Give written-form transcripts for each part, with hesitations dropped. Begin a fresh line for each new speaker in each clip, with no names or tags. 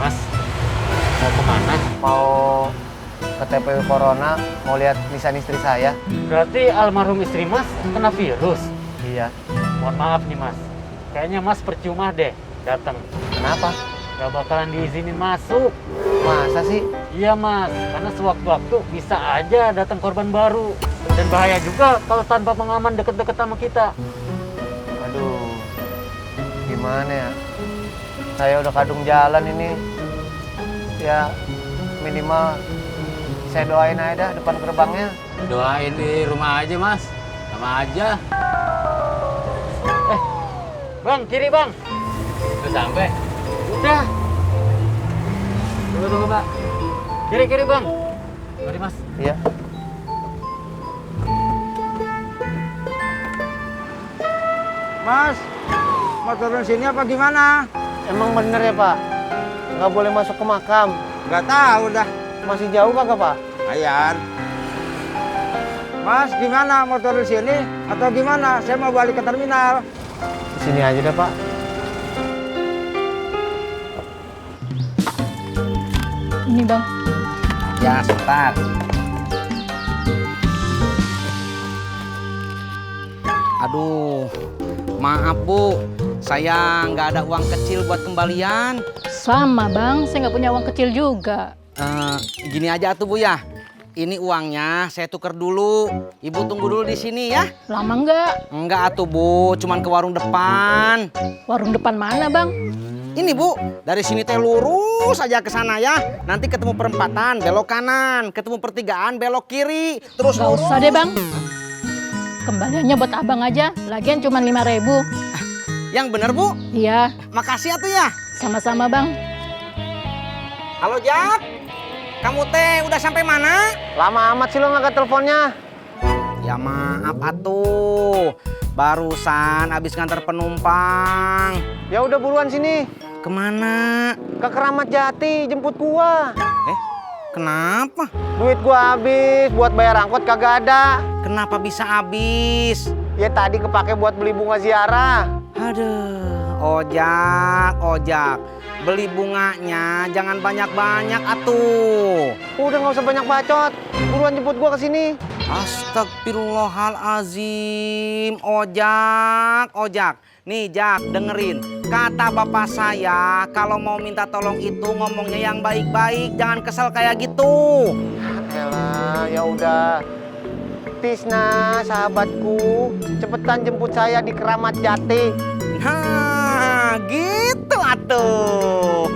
Mas, mau kemana?
Mau ke TPU Corona, mau lihat nisan istri saya.
Berarti almarhum istri Mas kena virus?
Iya.
Mohon maaf nih Mas, kayaknya Mas percuma deh datang.
Kenapa?
Gak bakalan diizinin masuk.
Masa sih?
Iya Mas, karena sewaktu-waktu bisa aja datang korban baru. Dan bahaya juga kalau tanpa pengaman deket-deket sama kita.
Aduh, gimana ya? Saya udah kadung jalan ini. Ya, minimal saya doain aja dah depan gerbangnya.
Doain di rumah aja, Mas. Sama aja.
Bang, kiri bang.
Udah sampai.
Udah. Tunggu Pak. Kiri bang. Mari Mas.
Iya.
Mas, mau turun sini apa gimana?
Emang bener ya Pak? Nggak boleh masuk ke makam.
Nggak tahu dah.
Masih jauh kagak Pak?
Ayan. Mas, gimana? Mau turun sini atau gimana? Saya mau balik ke terminal.
Sini aja deh Pak.
Ini bang.
Ya, sebentar. Aduh, maaf Bu. Saya nggak ada uang kecil buat kembalian.
Sama bang, saya nggak punya uang kecil juga.
Gini aja tuh Bu ya. Ini uangnya saya tuker dulu. Ibu tunggu dulu di sini ya.
Lama nggak?
Enggak atuh Bu, cuman ke warung depan.
Warung depan mana bang?
Ini Bu, dari sini teh lurus aja ke sana ya. Nanti ketemu perempatan, belok kanan. Ketemu pertigaan, belok kiri. Terus
Gak
lurus.
usah deh bang. Kembaliannya buat abang aja. Lagian cuma 5.000.
Yang bener Bu,
Iya,
makasih atuh ya.
sama-sama bang.
Halo Jak, kamu teh udah sampai mana?
Lama amat sih lo ngangkat teleponnya.
Ya maaf atuh, barusan abis nganter penumpang.
Ya udah buruan sini.
Kemana?
Ke Keramat Jati, jemput gua.
Kenapa?
Duit gua habis, buat bayar angkot kagak ada.
Kenapa bisa habis?
Ya tadi kepake buat beli bunga ziarah.
Aduh, ojak. Beli bunganya jangan banyak-banyak atuh.
Udah nggak usah banyak bacot. Buruan jemput gua ke sini.
Astagfirullahalazim. Ojak. Nih Jak, dengerin. Kata bapak saya, kalau mau minta tolong itu ngomongnya yang baik-baik, jangan kesel kayak gitu.
Elah, ya udah. Tisna, sahabatku, cepetan jemput saya di Keramat Jati.
Nah, gitu atuh.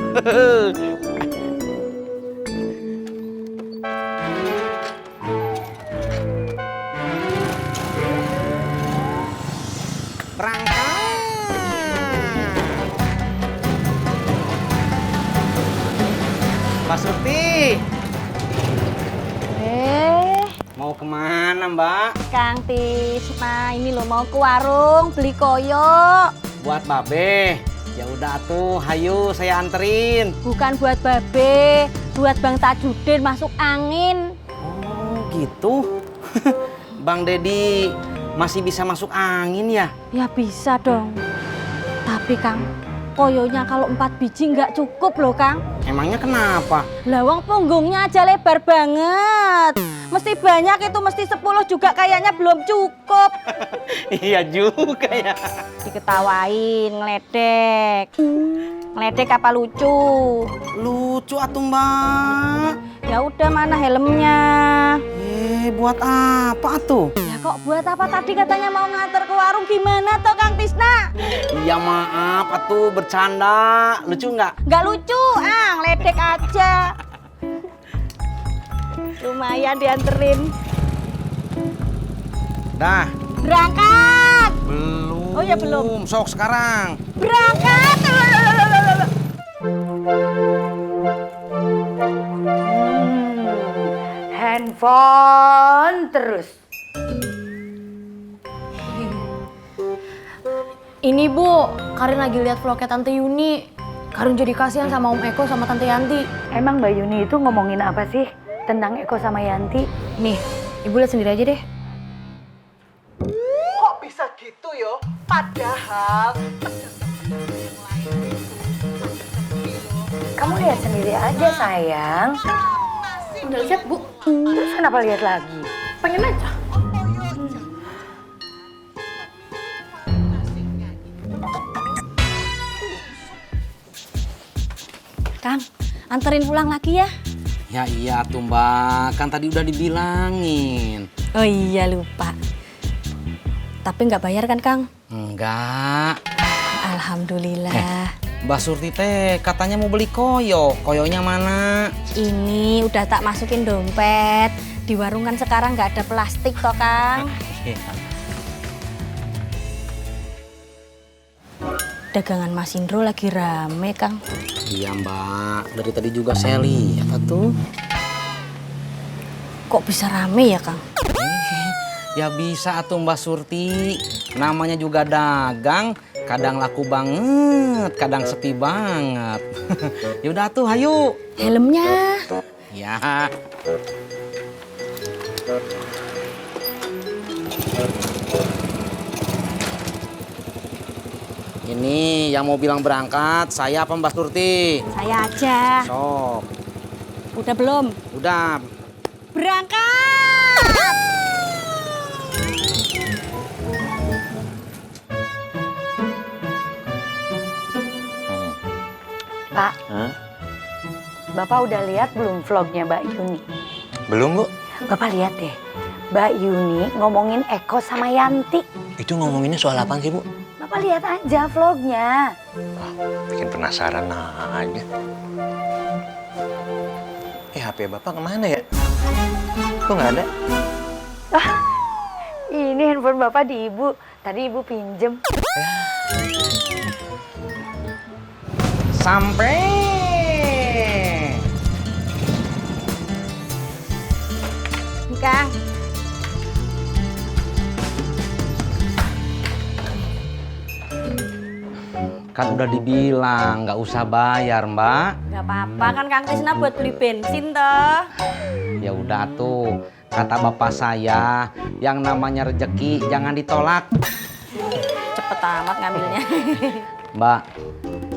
Berangkat. Mbak Surti, mau kemana Mbak?
Kang Tisna, ini lo mau ke warung beli koyo.
Buat Babe. Ya udah tuh, hayu saya anterin.
Bukan buat Babe, buat Bang Tajudin masuk angin.
Oh gitu. Bang Dedi masih bisa masuk angin ya?
Ya bisa dong. Tapi Kang, koyonya kalau 4 biji nggak cukup loh Kang.
Emangnya kenapa?
Lawang punggungnya aja lebar banget. Mesti banyak itu, mesti 10 juga kayaknya belum cukup.
Iya juga ya.
Diketawain, ngeledek. Ngeledek apa lucu?
Lucu atuh Mbak.
Ya udah, mana helmnya?
Buat apa tuh?
Ya kok buat apa, tadi katanya mau nganter ke warung, gimana toh Kang Tisna?
Iya maaf atuh, bercanda. Lucu nggak?
Nggak lucu, ngeledek aja. Lumayan dianterin.
Dah.
Berangkat.
Belum.
Oh ya belum.
Sok sekarang.
Berangkat. Handphone terus.
Ini Bu, Karin lagi lihat vlognya Tante Yuni. Karin jadi kasihan sama Om Eko sama Tante Yanti.
Emang Mbak Yuni itu ngomongin apa sih tentang Eko sama Yanti?
Nih, Ibu lihat sendiri aja deh.
Kok bisa gitu yo? Padahal
Kamu lihat sendiri aja sayang.
Udah lihat, Bu?
Terus kenapa lihat lagi?
Pengen aja.
Kang, anterin pulang lagi ya.
Ya iya tuh Mbak, kan tadi udah dibilangin.
Oh iya lupa. Tapi nggak bayar kan Kang?
Enggak.
Alhamdulillah.
Mbak Surti teh katanya mau beli koyo. Koyonya mana?
Ini udah tak masukin dompet. Di warung kan sekarang nggak ada plastik toh Kang. Dagangan Mas Indro lagi rame Kang.
Iya Mbak, dari tadi juga saya lihat tuh.
Kok bisa rame ya Kang?
Ya bisa atuh Mbak Surti. Namanya juga dagang, kadang laku banget, kadang sepi banget. Yaudah tuh, hayu.
Helmnya.
Ya. Ini yang mau bilang berangkat, saya apa Mbak Surti?
Saya aja.
Sok.
Udah belum?
Udah.
Berangkat!
Pak, Bapak udah lihat belum vlognya Mbak Yuni?
Belum, Bu.
Bapak lihat deh, Mbak Yuni ngomongin Eko sama Yanti.
Itu ngomonginnya soal apa sih, Bu?
Bapak lihat aja vlognya.
Bikin penasaran aja. HP Bapak kemana ya? Kok nggak ada?
Ini handphone Bapak di Ibu. Tadi Ibu pinjem.
Sampai.
Kang.
Kan udah dibilang nggak usah bayar Mbak.
Gak apa-apa kan Kang Tisna buat beli bensin toh.
Ya udah tuh, kata bapak saya, yang namanya rezeki jangan ditolak.
Cepet amat ngambilnya.
Mbak,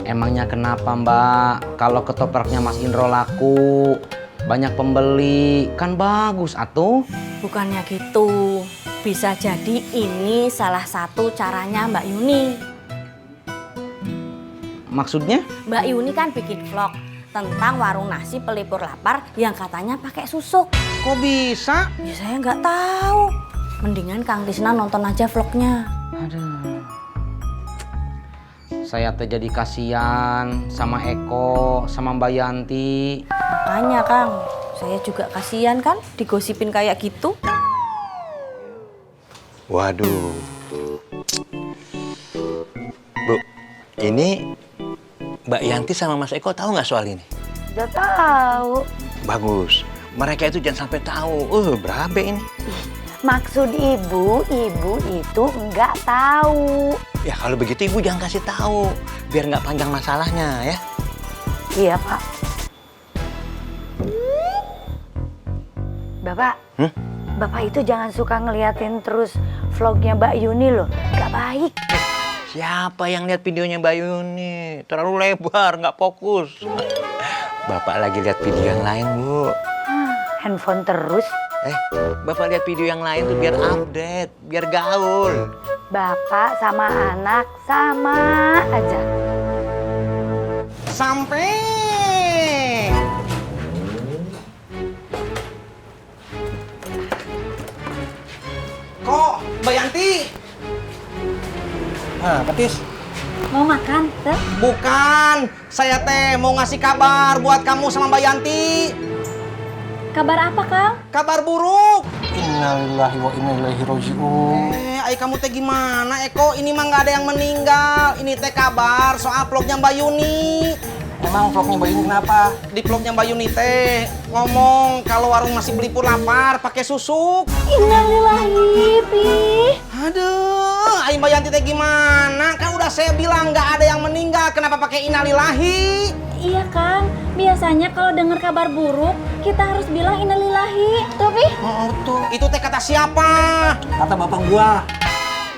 emangnya kenapa Mbak? Kalau ketopraknya Mas Indro laku, banyak pembeli, kan bagus atuh.
Bukannya gitu. Bisa jadi ini salah satu caranya Mbak Yuni.
Maksudnya?
Mbak Yuni kan bikin vlog tentang warung nasi pelipur lapar yang katanya pakai susuk.
Kok bisa?
Ya saya nggak tahu. Mendingan Kang Tisna nonton aja vlognya.
Aduh. Saya teh jadi kasihan sama Eko, sama Mbak Yanti.
Makanya Kang, saya juga kasihan kan digosipin kayak gitu.
Waduh. Bu, ini Mbak Yanti sama Mas Eko tahu nggak soal ini?
Udah tahu.
Bagus. Mereka itu jangan sampai tahu. Berabe ini.
Maksud Ibu itu nggak tahu.
Ya kalau begitu Ibu jangan kasih tahu. Biar nggak panjang masalahnya ya.
Iya, Pak. Bapak, Bapak itu jangan suka ngeliatin terus vlognya Mbak Yuni loh. Nggak baik.
Siapa yang lihat videonya Mbak Yuni? Terlalu lebar, nggak fokus. Bapak lagi lihat video yang lain, Bu.
Handphone terus.
Bapak lihat video yang lain tuh biar update, biar gaul.
Bapak sama anak sama aja.
Sampai. Kok Mbak Yanti?
Petis.
Mau makan, Teh?
Bukan, saya teh mau ngasih kabar buat kamu sama Mbak Yanti.
Kabar apa, Kang?
Kabar buruk.
Innalillahi wa inna ilaihi raji'un.
Ay kamu teh gimana Eko? Ini mah nggak ada yang meninggal. Ini teh kabar soal vlognya Mbak Yuni.
Emang vlognya Mbak Yuni kenapa?
Di vlognya Mbak Yuni teh ngomong kalau warung nasi pelipur lapar pakai susuk.
Innalillahi, Pi.
Aduh, ay Mbak Yanti teh gimana? Kan udah saya bilang nggak ada yang meninggal. Kenapa pakai innalillahi?
Iya, Kang. Biasanya kalau dengar kabar buruk, kita harus bilang innalillahi. Tuh, Pi.
Oh, tuh. Itu teh kata siapa?
Kata bapak gua.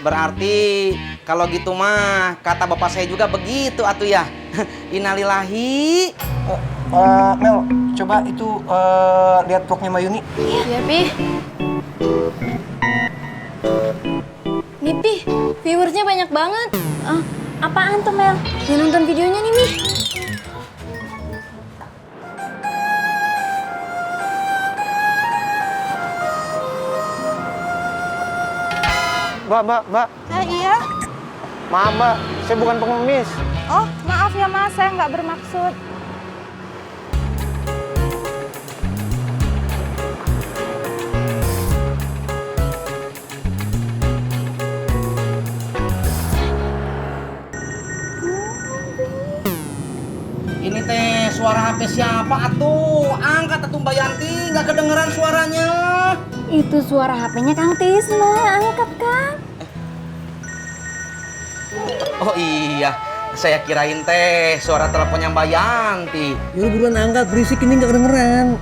Berarti kalau gitu mah kata bapak saya juga begitu atuh ya. Innalillahi.
Mel, coba itu lihat vlognya Mbak Yuni.
Iya, Pi. Nih, Pi, viewersnya banyak banget.
Apaan tuh, Mel?
Yang nonton videonya nih, Mi.
Mbak.
Iya.
Maaf, Mbak. Saya bukan pengemis.
Oh, maaf ya, Mas. Saya nggak bermaksud.
Ini teh suara HP siapa atuh? Angkat atuh Mbak Yanti, nggak kedengeran suaranya.
Itu suara HP-nya Kang Tisna. Angkat, Kang.
Oh iya, saya kirain teh suara teleponnya Mbak Yanti.
Ya buruan angkat, berisik ini nggak kedengeran.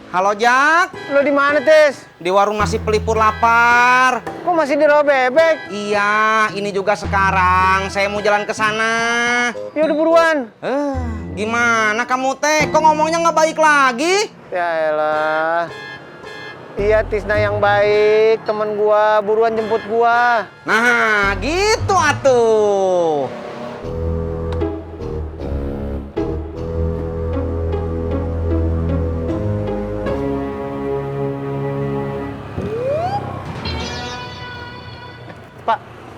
Halo Jak,
Lo di mana, Tis?
di warung nasi pelipur lapar.
Kok masih di rawa bebek?
Iya, ini juga sekarang. Saya mau jalan ke sana.
Ya udah buruan.
Gimana kamu teh? Kok ngomongnya nggak baik lagi?
Ya elah. Iya, Tisna yang baik, temen gua, buruan jemput gua.
Nah, gitu atuh.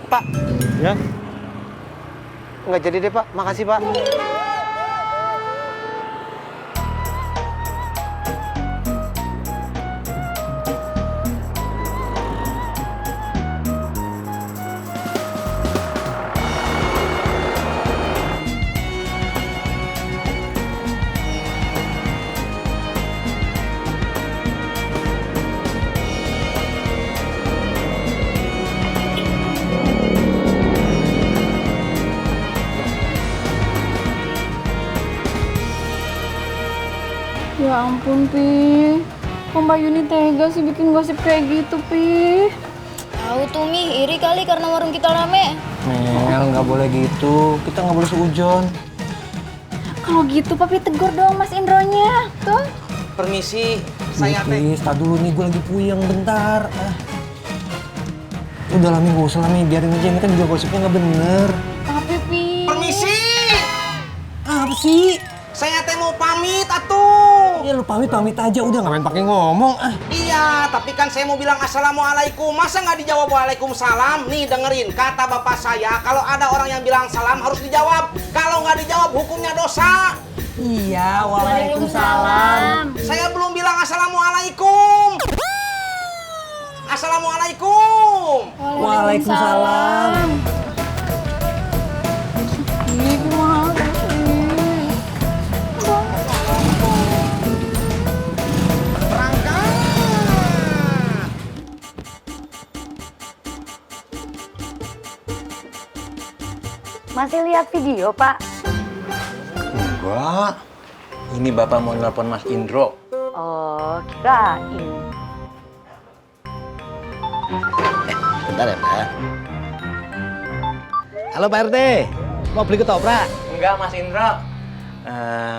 Pak.
Ya?
Nggak jadi deh, Pak. Makasih, Pak.
Ya ampun, Pi. Kok Mbak Yuni tega sih bikin gosip kayak gitu, Pi?
Tahu tuh Mi, iri kali karena warung kita rame.
Mel, nggak boleh gitu. Kita nggak boleh seujon.
Kalau gitu, Papi tegur dong Mas Indronya. Tuh.
Permisi, saya teh.
Please, tak dulu nih, gue lagi puyeng bentar. Udah lah, Mi, gak usah lah, Mi. Biarin aja, ini kan juga gosipnya nggak bener.
Tapi, Pi.
Permisi.
Apa sih?
Saya teh mau pamit atuh.
Ya lu pamit aja, udah ngapain pakai ngomong.
Iya, tapi kan saya mau bilang assalamualaikum. Masa nggak dijawab waalaikumsalam? Nih dengerin, kata bapak saya, kalau ada orang yang bilang salam harus dijawab. Kalau nggak dijawab hukumnya dosa.
Iya, waalaikumsalam.
Saya belum bilang assalamualaikum. Assalamualaikum.
Waalaikumsalam.
Ih, gimana sih?
Masih lihat video, Pak?
Enggak. Ini Bapak mau nelpon Mas Indro.
Oh, kirain.
Bentar ya, Pak. Halo Pak RT, mau beli ketoprak?
Enggak, Mas Indro.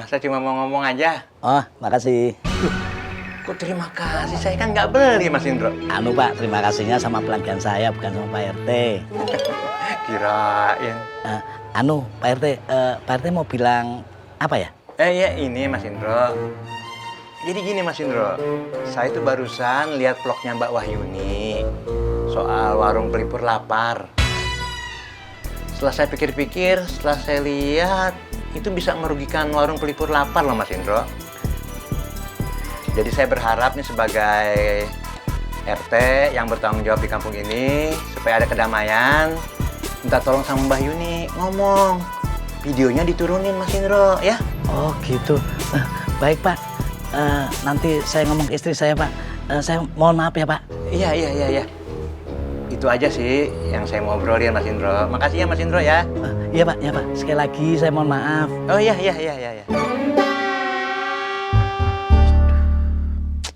Saya cuma mau ngomong aja.
Oh, makasih.
Kok terima kasih? Saya kan nggak beli, Mas Indro.
Anu Pak, terima kasihnya sama pelanggan saya, bukan sama Pak RT.
Kirain.
Anu, Pak RT, Pak RT mau bilang apa ya?
Ya ini Mas Indro. Jadi gini Mas Indro, saya tuh barusan lihat vlognya Mbak Wahyuni soal warung pelipur lapar. Setelah saya pikir-pikir, setelah saya lihat, itu bisa merugikan warung pelipur lapar loh Mas Indro. Jadi saya berharap nih sebagai RT yang bertanggung jawab di kampung ini, supaya ada kedamaian, minta tolong sama Mbak Yuni ngomong. Videonya diturunin Mas Indro, ya?
Oh gitu. Baik Pak, nanti saya ngomong ke istri saya Pak. Saya mohon maaf ya Pak.
Iya. Itu aja sih yang saya mau obrolin Mas Indro. Makasih ya Mas Indro ya.
Iya Pak, ya Pak. Sekali lagi saya mohon maaf.
Oh iya.